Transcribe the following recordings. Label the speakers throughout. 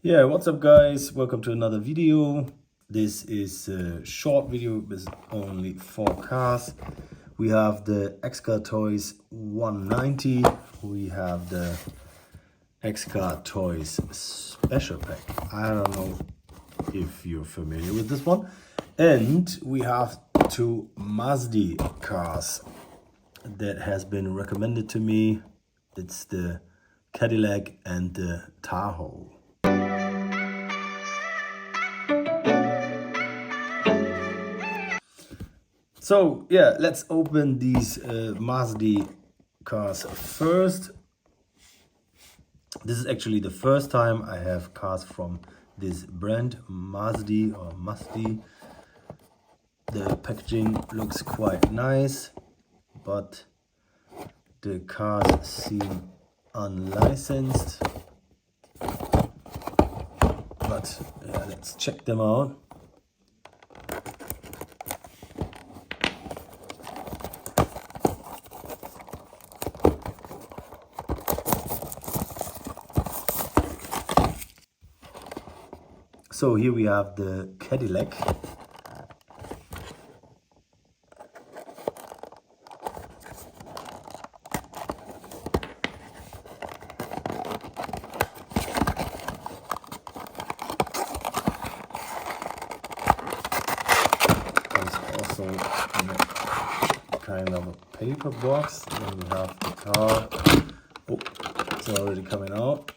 Speaker 1: Yeah, what's up guys? Welcome to another video. This is a short video with only 4 cars. We have the XCarToys 190. We have the XCarToys special pack. I don't know if you're familiar with this one. And we have 2 Masdi cars that has been recommended to me. It's the Cadillac and the Tahoe. So yeah, let's open these Masdi cars first. This is actually the first time I have cars from this brand, Masdi or Masdi. The packaging looks quite nice, but the cars seem unlicensed. But yeah, let's check them out. So here we have the Cadillac. There's also in a kind of a paper box. Then we have the car. Oh, it's already coming out.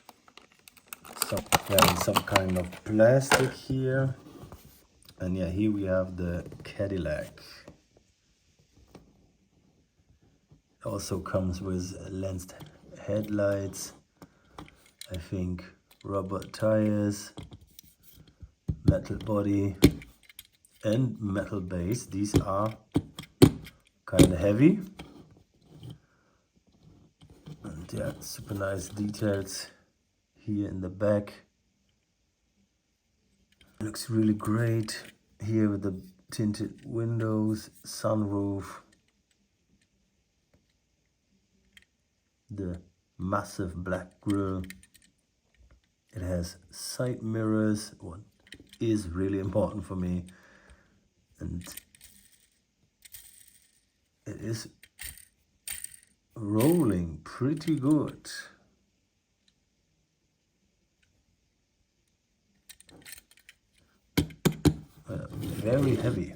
Speaker 1: Some kind of plastic here, and yeah, here we have the Cadillac. It also comes with lensed headlights, I think rubber tires, metal body and metal base. These are kind of heavy, and yeah, super nice details here in the back. Looks really great here with the tinted windows, sunroof, the massive black grille. It has side mirrors, what is really important for me, and it is rolling pretty good. Very heavy,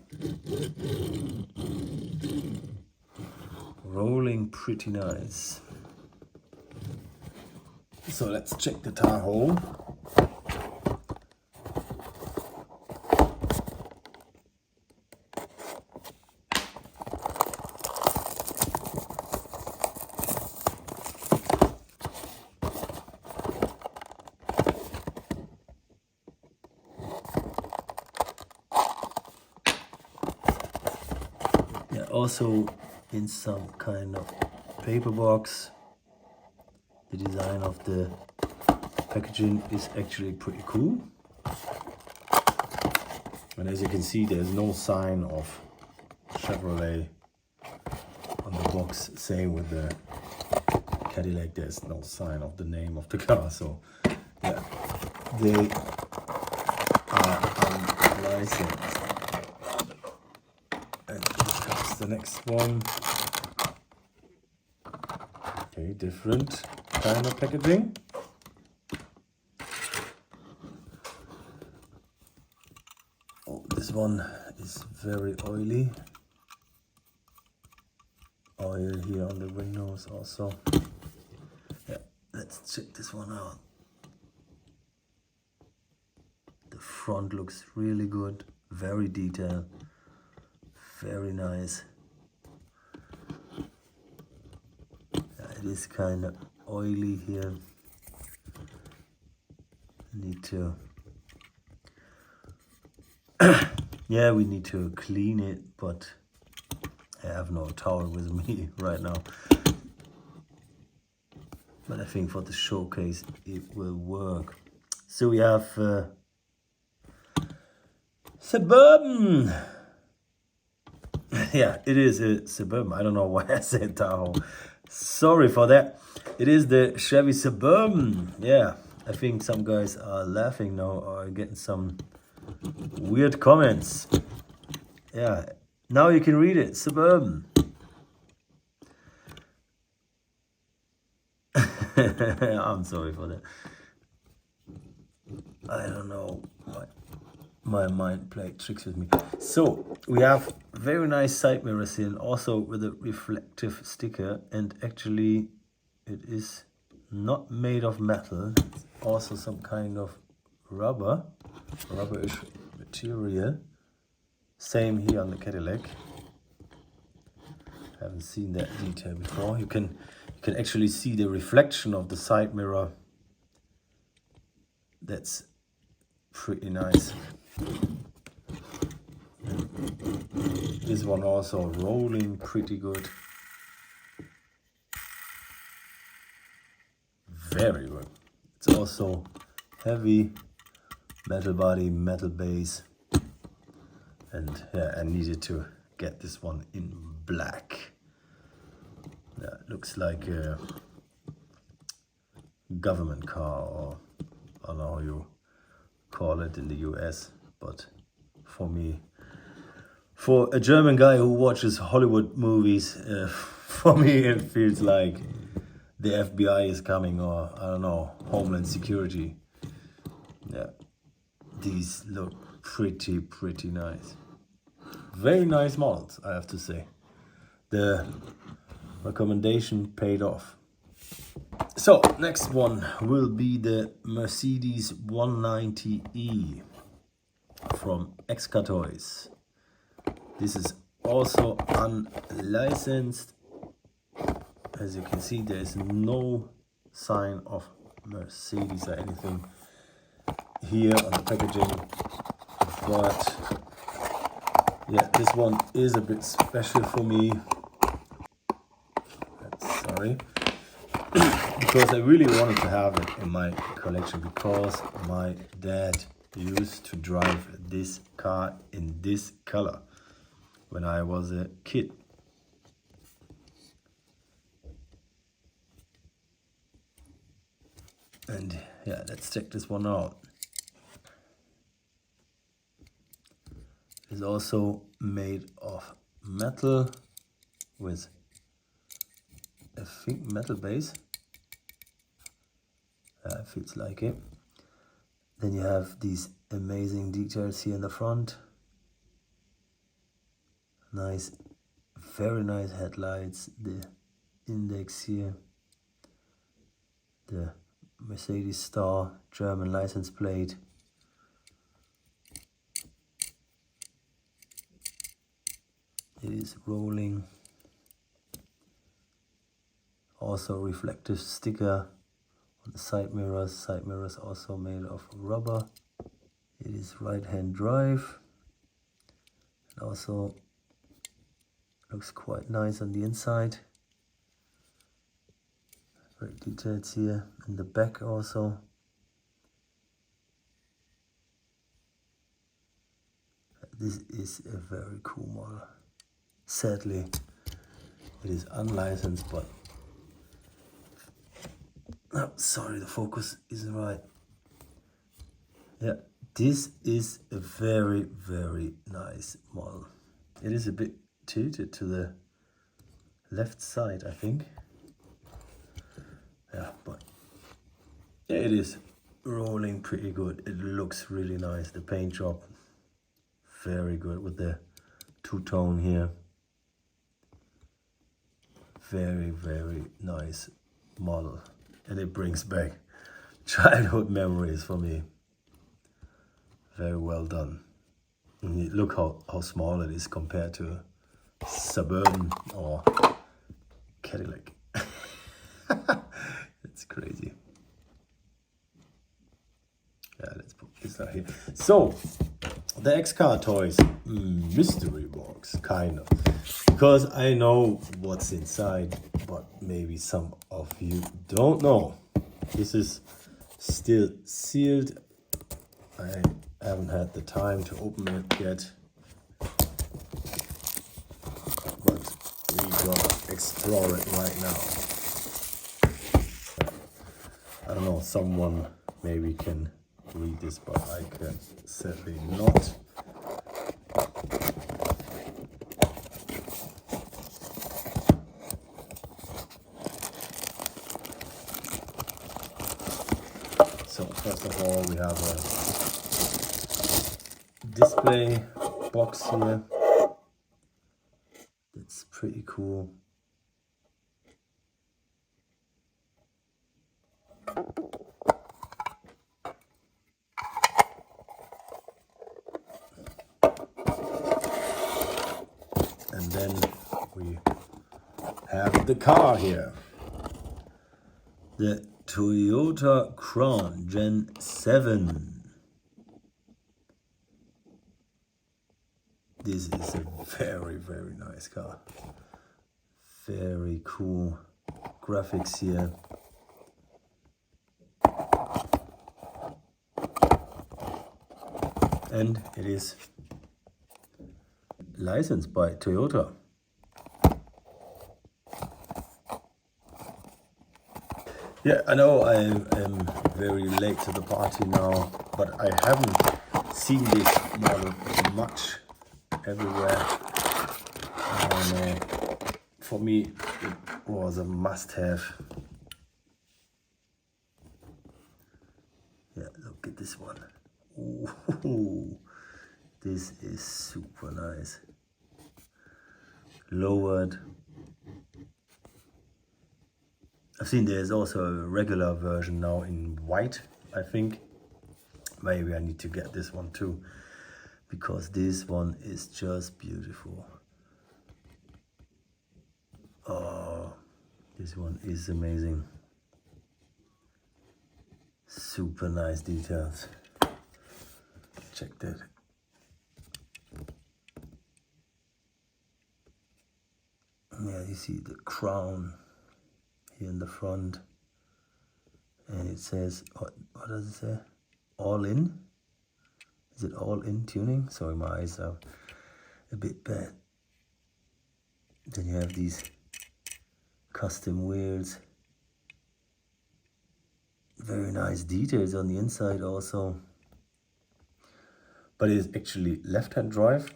Speaker 1: rolling pretty nice. So let's check the Tahoe. Also in some kind of paper box. The design of the packaging is actually pretty cool. And as you can see, there's no sign of Chevrolet on the box. Same with the Cadillac, there's no sign of the name of the car. So yeah, they are unlicensed. The next one, okay, different kind of packaging. Oh, this one is very oily. Oil here on the windows also. Yeah, let's check this one out. The front looks really good, very detailed, very nice. It is kind of oily here. Need to yeah, we need to clean it, but I have no towel with me right now. But I think for the showcase it will work. So we have Suburban. Yeah, it is a Suburban. I don't know why I said Tahoe. Sorry for that. It is the Chevy Suburban. Yeah, I think some guys are laughing now or getting some weird comments. Yeah, now you can read it. Suburban. I'm sorry for that. I don't know why my mind played tricks with me. So we have very nice side mirrors here, and also with a reflective sticker. And actually, it is not made of metal. It's also some kind of rubberish material. Same here on the Cadillac. Haven't seen that detail before. You can actually see the reflection of the side mirror. That's pretty nice. This one also rolling pretty good. Very good. It's also heavy, metal body, metal base. And yeah, I needed to get this one in black. Yeah, it looks like a government car, or I don't know how you call it in the US, but for me, for a German guy who watches Hollywood movies, for me it feels like the FBI is coming, or I don't know, Homeland Security. Yeah, these look pretty nice. Very nice models, I have to say. The recommendation paid off. So next one will be the Mercedes 190E from XCarToys. This is also unlicensed. As you can see, there is no sign of Mercedes or anything here on the packaging, but yeah, this one is a bit special for me. Sorry. Because I really wanted to have it in my collection, because my dad used to drive this car in this color when I was a kid. And yeah, let's check this one out. It's also made of metal with, I think, metal base. It feels like it. Then you have these amazing details here in the front. Nice, very nice headlights. The index here. The Mercedes star, German license plate. It is rolling. Also reflective sticker on the side mirrors. Side mirrors also made of rubber. It is right-hand drive. It also looks quite nice on the inside. Great details here in the back also. This is a very cool model. Sadly, it is unlicensed, but oh, sorry, the focus isn't right. Yeah, this is a very nice model. It is a bit tilted to the left side, I think. Yeah, but yeah, it is rolling pretty good. It looks really nice. The paint job, very good with the two-tone here. Very nice model, and it brings back childhood memories for me. Very well done. And look how small it is compared to Suburban or Cadillac. It's crazy. Yeah, let's put this out here. So the XCarToys mystery box, kind of, because I know what's inside, but maybe some of you don't know. This is still sealed. I haven't had the time to open it yet, but we're gonna explore it right now. I don't know, someone maybe you can read this, but I can sadly not. So first of all, we have a display box here. That's pretty cool. And then we have the car here. The Toyota Crown Gen 7. This is a very, very nice car. Very cool graphics here. And it is licensed by Toyota. Yeah, I know I am very late to the party now, but I haven't seen this model much everywhere. And for me, it was a must-have. Yeah, look at this one. Ooh, this is super nice. Lowered. I've seen there's also a regular version now in white, I think. Maybe I need to get this one too, because this one is just beautiful. Oh, this one is amazing. Super nice details. Check that. Yeah, you see the crown here in the front, and it says, what does it say? All in? Is it all in tuning? Sorry, my eyes are a bit bad. Then you have these custom wheels. Very nice details on the inside also. But it is actually left-hand drive.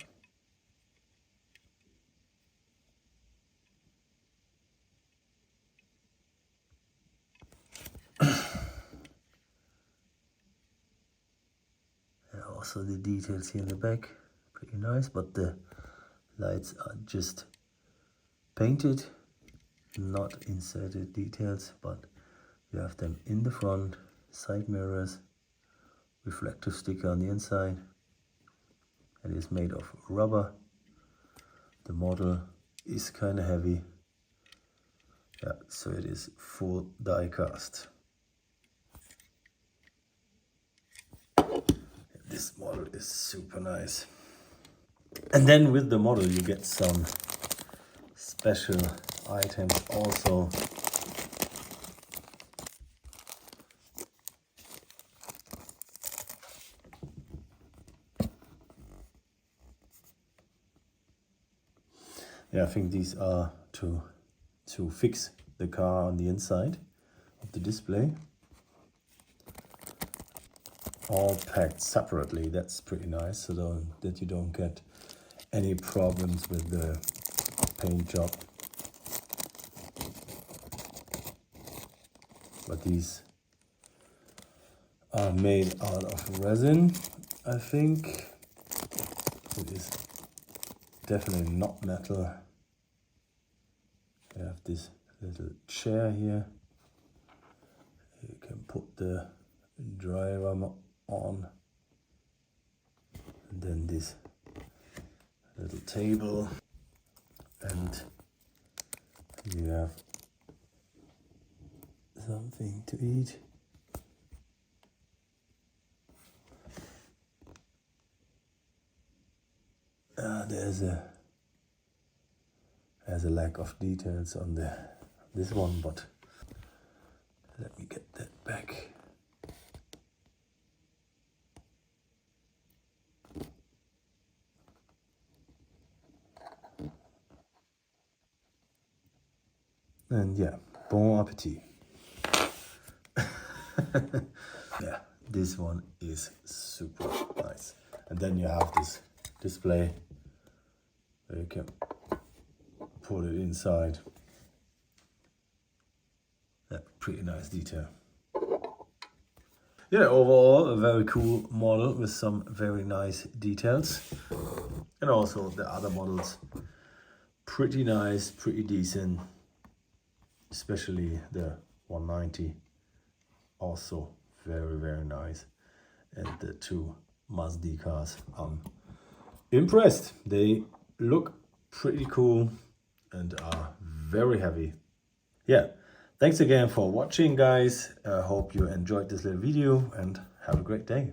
Speaker 1: And also the details here in the back, pretty nice, but the lights are just painted, not inserted details, but you have them in the front, side mirrors, reflective sticker on the inside. It is made of rubber. The model is kind of heavy. Yeah, so it is full die cast. This model is super nice. And then with the model you get some special items also. Yeah, I think these are to fix the car on the inside of the display. All packed separately. That's pretty nice, so that you don't get any problems with the paint job. But these are made out of resin, I think. It is definitely not metal. You have this little chair here. You can put the driver on. And then this little table. And you have something to eat. There's a lack of details on this one, but let me get that back. And yeah, bon appetit. Yeah, this one is super nice. And then you have this display where you can put it inside. Yeah, pretty nice detail. Yeah, overall a very cool model with some very nice details. And also the other models, pretty nice, pretty decent. Especially the 190, also very, very nice. And the two Masdi cars, I'm impressed. They look pretty cool and are very heavy. Yeah, thanks again for watching, guys. I hope you enjoyed this little video and have a great day.